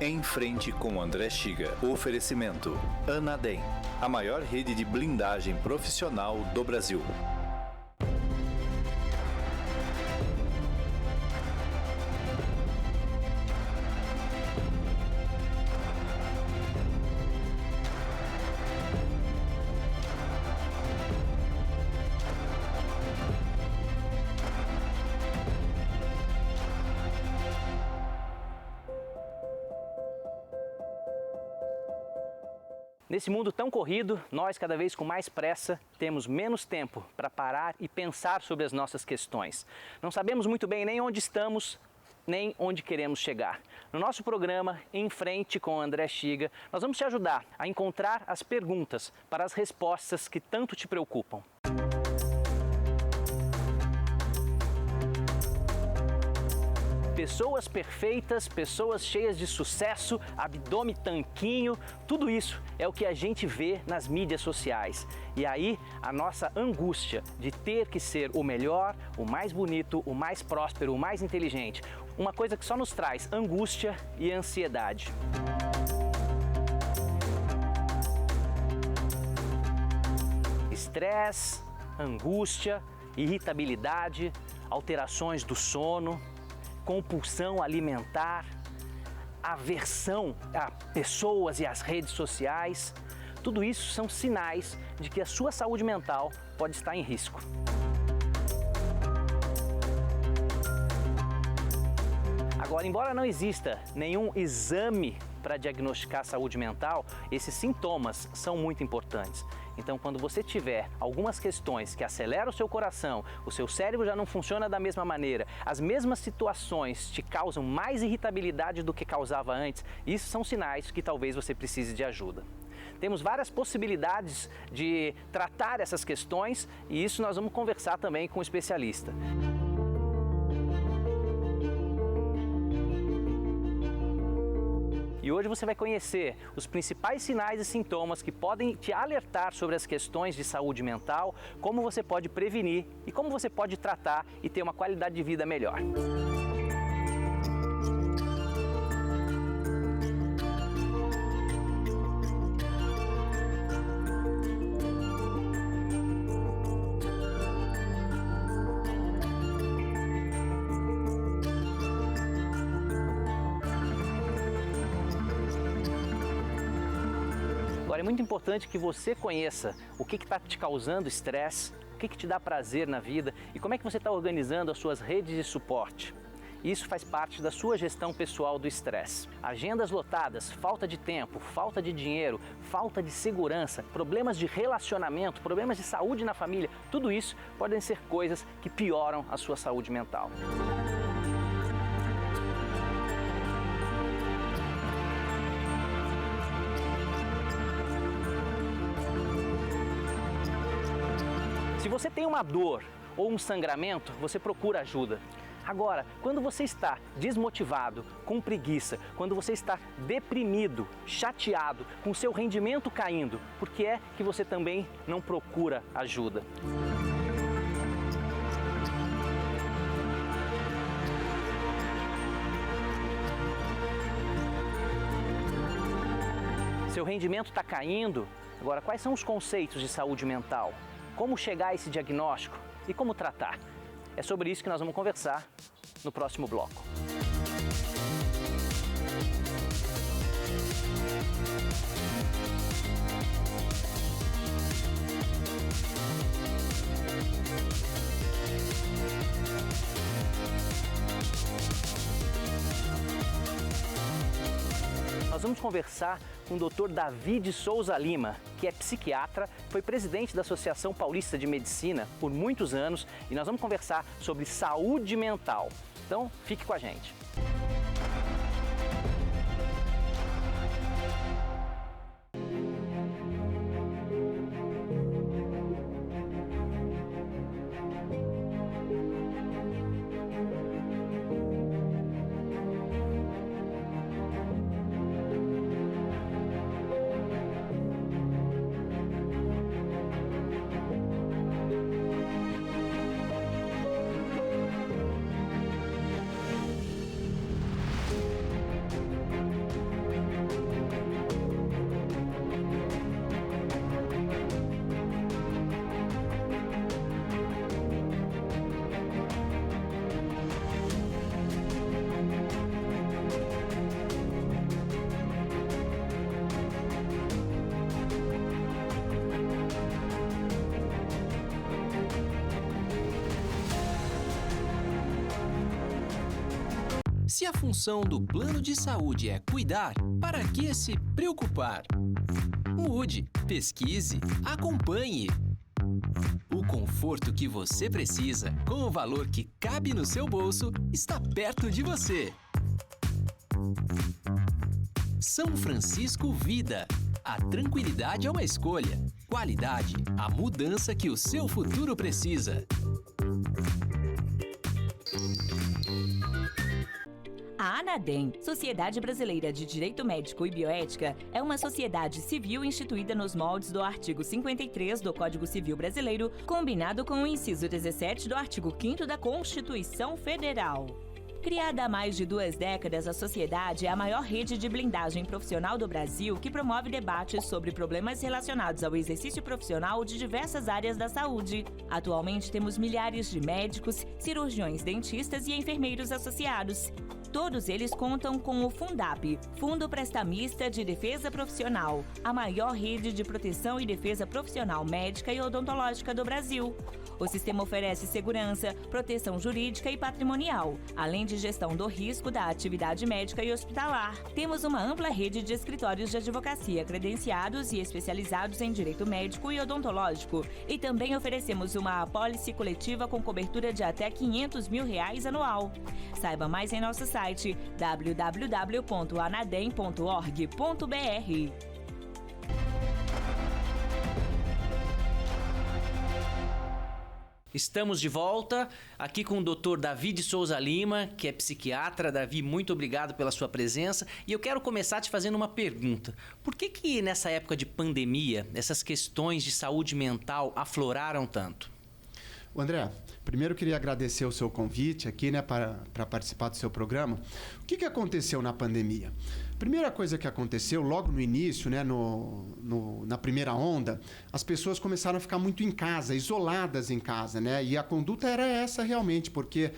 Em frente com André Xiga. Oferecimento Anadem, a maior rede de blindagem profissional do Brasil. Nesse mundo tão corrido, nós cada vez com mais pressa temos menos tempo para parar e pensar sobre as nossas questões. Não sabemos muito bem nem onde estamos, nem onde queremos chegar. No nosso programa Em Frente com André Xiga, nós vamos te ajudar a encontrar as perguntas para as respostas que tanto te preocupam. Pessoas perfeitas, pessoas cheias de sucesso, abdômen tanquinho, tudo isso é o que a gente vê nas mídias sociais. E aí a nossa angústia de ter que ser o melhor, o mais bonito, o mais próspero, o mais inteligente. Uma coisa que só nos traz angústia e ansiedade. Estresse, angústia, irritabilidade, alterações do sono, compulsão alimentar, aversão a pessoas e às redes sociais, tudo isso são sinais de que a sua saúde mental pode estar em risco. Agora, embora não exista nenhum exame para diagnosticar a saúde mental, esses sintomas são muito importantes. Então, quando você tiver algumas questões que aceleram o seu coração, o seu cérebro já não funciona da mesma maneira, as mesmas situações te causam mais irritabilidade do que causava antes, isso são sinais que talvez você precise de ajuda. Temos várias possibilidades de tratar essas questões e isso nós vamos conversar também com um especialista. E hoje você vai conhecer os principais sinais e sintomas que podem te alertar sobre as questões de saúde mental, como você pode prevenir e como você pode tratar e ter uma qualidade de vida melhor. Agora, é muito importante que você conheça o que está te causando estresse, o que te dá prazer na vida e como é que você está organizando as suas redes de suporte. Isso faz parte da sua gestão pessoal do estresse. Agendas lotadas, falta de tempo, falta de dinheiro, falta de segurança, problemas de relacionamento, problemas de saúde na família, tudo isso podem ser coisas que pioram a sua saúde mental. Se você tem uma dor ou um sangramento, você procura ajuda. Agora, quando você está desmotivado, com preguiça, quando você está deprimido, chateado, com seu rendimento caindo, por que é que você também não procura ajuda? Seu rendimento está caindo. Agora, quais são os conceitos de saúde mental? Como chegar a esse diagnóstico e como tratar? É sobre isso que nós vamos conversar no próximo bloco. Nós vamos conversar com o Dr. Davi Souza Lima, que é psiquiatra, foi presidente da Associação Paulista de Medicina por muitos anos e nós vamos conversar sobre saúde mental. Então, fique com a gente. Se a função do plano de saúde é cuidar, para que se preocupar? Mude, pesquise, acompanhe. O conforto que você precisa, com o valor que cabe no seu bolso, está perto de você. São Francisco Vida. A tranquilidade é uma escolha. Qualidade, a mudança que o seu futuro precisa. A ANADEM, Sociedade Brasileira de Direito Médico e Bioética, é uma sociedade civil instituída nos moldes do artigo 53 do Código Civil Brasileiro, combinado com o inciso 17 do artigo 5º da Constituição Federal. Criada há mais de 2 décadas, a sociedade é a maior rede de blindagem profissional do Brasil que promove debates sobre problemas relacionados ao exercício profissional de diversas áreas da saúde. Atualmente temos milhares de médicos, cirurgiões dentistas e enfermeiros associados. Todos eles contam com o Fundap, Fundo Prestamista de Defesa Profissional, a maior rede de proteção e defesa profissional médica e odontológica do Brasil. O sistema oferece segurança, proteção jurídica e patrimonial, além de gestão do risco da atividade médica e hospitalar. Temos uma ampla rede de escritórios de advocacia credenciados e especializados em direito médico e odontológico. E também oferecemos uma apólice coletiva com cobertura de até R$500 mil anual. Saiba mais em nosso site www.anadem.org.br. Estamos de volta aqui com o Dr. Davi de Souza Lima, que é psiquiatra. Davi, muito obrigado pela sua presença. E eu quero começar te fazendo uma pergunta. Por que nessa época de pandemia, essas questões de saúde mental afloraram tanto? André, primeiro eu queria agradecer o seu convite aqui, né, para participar do seu programa. O que aconteceu na pandemia? Primeira coisa que aconteceu logo no início, né, na primeira onda, as pessoas começaram a ficar muito em casa, isoladas em casa, né? E a conduta era essa realmente, porque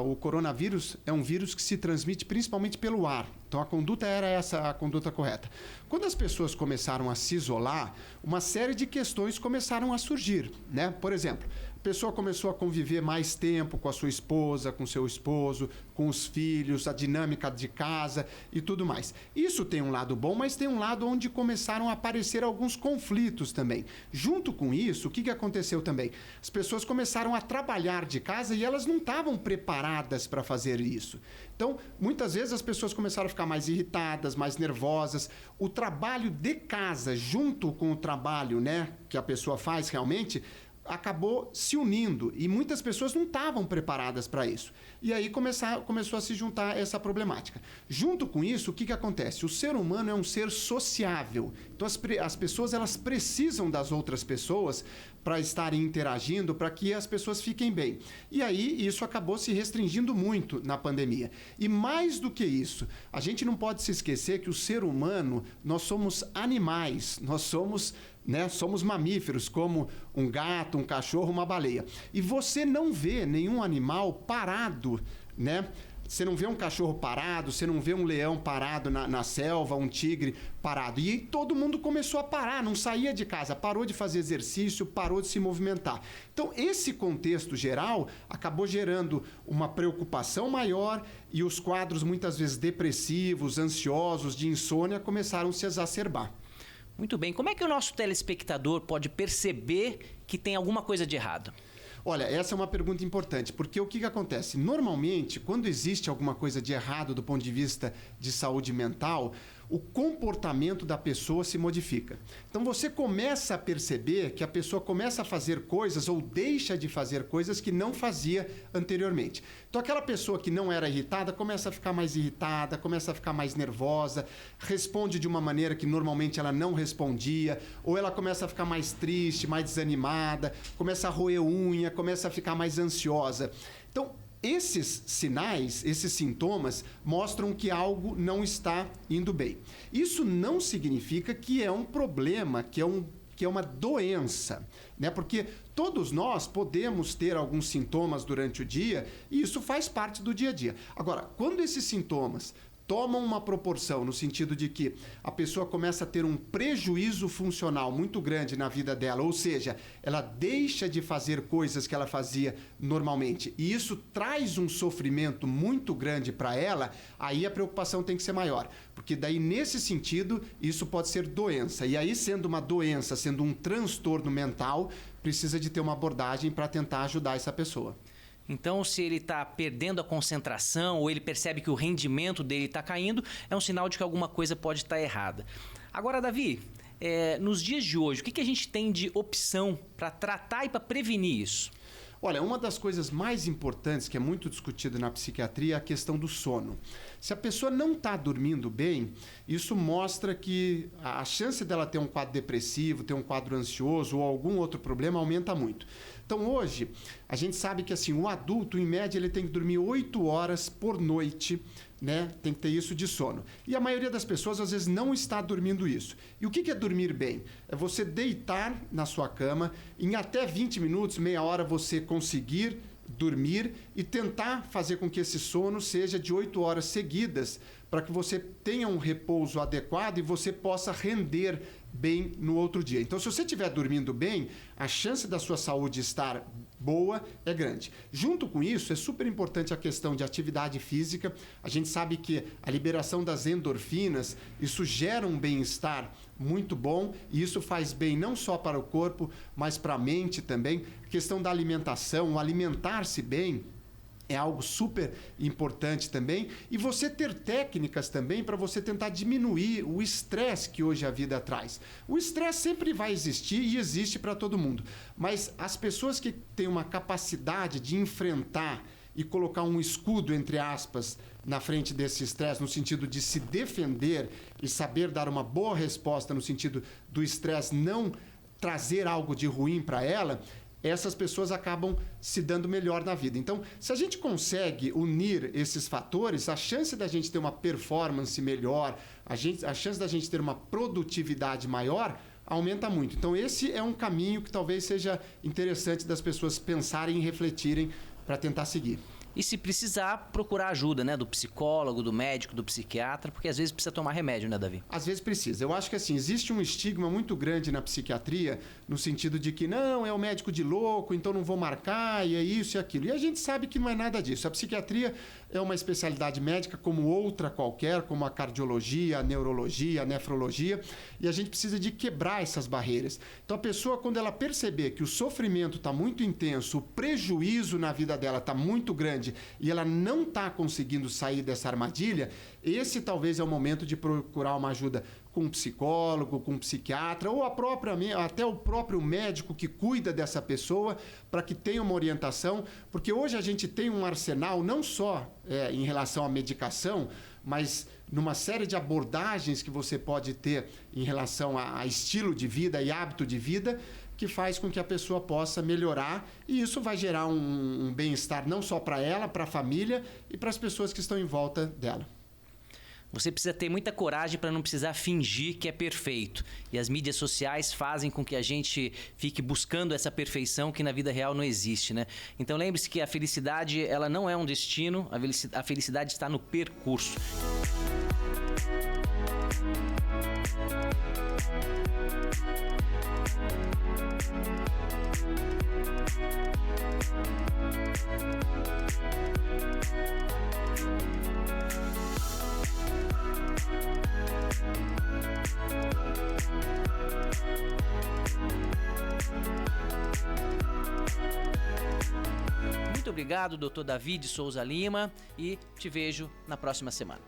o coronavírus é um vírus que se transmite principalmente pelo ar. Então a conduta era essa, a conduta correta. Quando as pessoas começaram a se isolar, uma série de questões começaram a surgir, né? Por exemplo, a pessoa começou a conviver mais tempo com a sua esposa, com seu esposo, com os filhos, a dinâmica de casa e tudo mais. Isso tem um lado bom, mas tem um lado onde começaram a aparecer alguns conflitos também. Junto com isso, o que aconteceu também? As pessoas começaram a trabalhar de casa e elas não estavam preparadas para fazer isso. Então, muitas vezes as pessoas começaram a ficar mais irritadas, mais nervosas. O trabalho de casa, junto com o trabalho, né, que a pessoa faz realmente, acabou se unindo e muitas pessoas não estavam preparadas para isso. E aí começou a se juntar essa problemática. Junto com isso, o que acontece? O ser humano é um ser sociável. Então as pessoas elas precisam das outras pessoas para estarem interagindo, para que as pessoas fiquem bem. E aí isso acabou se restringindo muito na pandemia. E mais do que isso, a gente não pode se esquecer que o ser humano, nós somos animais, nós somos mamíferos, como um gato, um cachorro, uma baleia. E você não vê nenhum animal parado, né? Você não vê um cachorro parado, você não vê um leão parado na selva, um tigre parado. E aí todo mundo começou a parar, não saía de casa, parou de fazer exercício, parou de se movimentar. Então, esse contexto geral acabou gerando uma preocupação maior e os quadros, muitas vezes depressivos, ansiosos, de insônia, começaram a se exacerbar. Muito bem. Como é que o nosso telespectador pode perceber que tem alguma coisa de errado? Olha, essa é uma pergunta importante, porque o que acontece? Normalmente, quando existe alguma coisa de errado do ponto de vista de saúde mental, o comportamento da pessoa se modifica. Então você começa a perceber que a pessoa começa a fazer coisas ou deixa de fazer coisas que não fazia anteriormente. Então aquela pessoa que não era irritada começa a ficar mais irritada, começa a ficar mais nervosa, responde de uma maneira que normalmente ela não respondia, ou ela começa a ficar mais triste, mais desanimada, começa a roer unha, começa a ficar mais ansiosa. Então, esses sinais, esses sintomas, mostram que algo não está indo bem. Isso não significa que é um problema, que é uma doença, né? Porque todos nós podemos ter alguns sintomas durante o dia e isso faz parte do dia a dia. Agora, quando esses sintomas tomam uma proporção no sentido de que a pessoa começa a ter um prejuízo funcional muito grande na vida dela, ou seja, ela deixa de fazer coisas que ela fazia normalmente, e isso traz um sofrimento muito grande para ela, aí a preocupação tem que ser maior, porque daí nesse sentido isso pode ser doença, e aí sendo uma doença, sendo um transtorno mental, precisa de ter uma abordagem para tentar ajudar essa pessoa. Então, se ele está perdendo a concentração ou ele percebe que o rendimento dele está caindo, é um sinal de que alguma coisa pode estar errada. Agora, Davi, nos dias de hoje, o que a gente tem de opção para tratar e para prevenir isso? Olha, uma das coisas mais importantes que é muito discutida na psiquiatria é a questão do sono. Se a pessoa não está dormindo bem, isso mostra que a chance dela ter um quadro depressivo, ter um quadro ansioso ou algum outro problema aumenta muito. Então hoje, a gente sabe que assim, o adulto, em média, ele tem que dormir 8 horas por noite, né? Tem que ter isso de sono. E a maioria das pessoas, às vezes, não está dormindo isso. E o que é dormir bem? É você deitar na sua cama, em até 20 minutos, meia hora, você conseguir dormir e tentar fazer com que esse sono seja de 8 horas seguidas, para que você tenha um repouso adequado e você possa render bem no outro dia. Então, se você estiver dormindo bem, a chance da sua saúde estar boa é grande. Junto com isso, é super importante a questão de atividade física. A gente sabe que a liberação das endorfinas, isso gera um bem-estar muito bom e isso faz bem não só para o corpo, mas para a mente também. A questão da alimentação, o alimentar-se bem, é algo super importante também. E você ter técnicas também para você tentar diminuir o estresse que hoje a vida traz. O estresse sempre vai existir e existe para todo mundo. Mas as pessoas que têm uma capacidade de enfrentar e colocar um escudo, entre aspas, na frente desse estresse, no sentido de se defender e saber dar uma boa resposta no sentido do estresse não trazer algo de ruim para ela, essas pessoas acabam se dando melhor na vida. Então, se a gente consegue unir esses fatores, a chance da gente ter uma performance melhor, a chance da gente ter uma produtividade maior, aumenta muito. Então, esse é um caminho que talvez seja interessante das pessoas pensarem e refletirem para tentar seguir. E se precisar, procurar ajuda, né? Do psicólogo, do médico, do psiquiatra, porque às vezes precisa tomar remédio, né, Davi? Às vezes precisa. Eu acho que assim, existe um estigma muito grande na psiquiatria, no sentido de que não, é o médico de louco, então não vou marcar, e é isso e aquilo. E a gente sabe que não é nada disso. A psiquiatria é uma especialidade médica como outra qualquer, como a cardiologia, a neurologia, a nefrologia, e a gente precisa de quebrar essas barreiras. Então a pessoa, quando ela perceber que o sofrimento está muito intenso, o prejuízo na vida dela está muito grande, e ela não está conseguindo sair dessa armadilha, esse talvez é o momento de procurar uma ajuda com um psicólogo, com um psiquiatra, ou até o próprio médico que cuida dessa pessoa, para que tenha uma orientação, porque hoje a gente tem um arsenal, não só em relação à medicação, mas numa série de abordagens que você pode ter em relação a estilo de vida e hábito de vida, que faz com que a pessoa possa melhorar, e isso vai gerar um bem-estar não só para ela, para a família e para as pessoas que estão em volta dela. Você precisa ter muita coragem para não precisar fingir que é perfeito. E as mídias sociais fazem com que a gente fique buscando essa perfeição que na vida real não existe, né? Então lembre-se que a felicidade, ela não é um destino, a felicidade está no percurso. Muito obrigado, Dr. Davi de Souza Lima, e te vejo na próxima semana.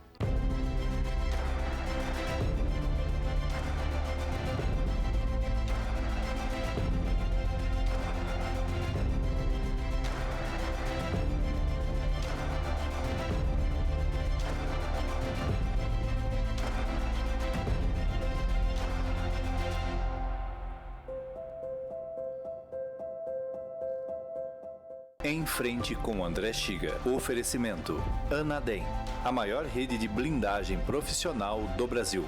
Em frente com André Xiga. Oferecimento Anadem, a maior rede de blindagem profissional do Brasil.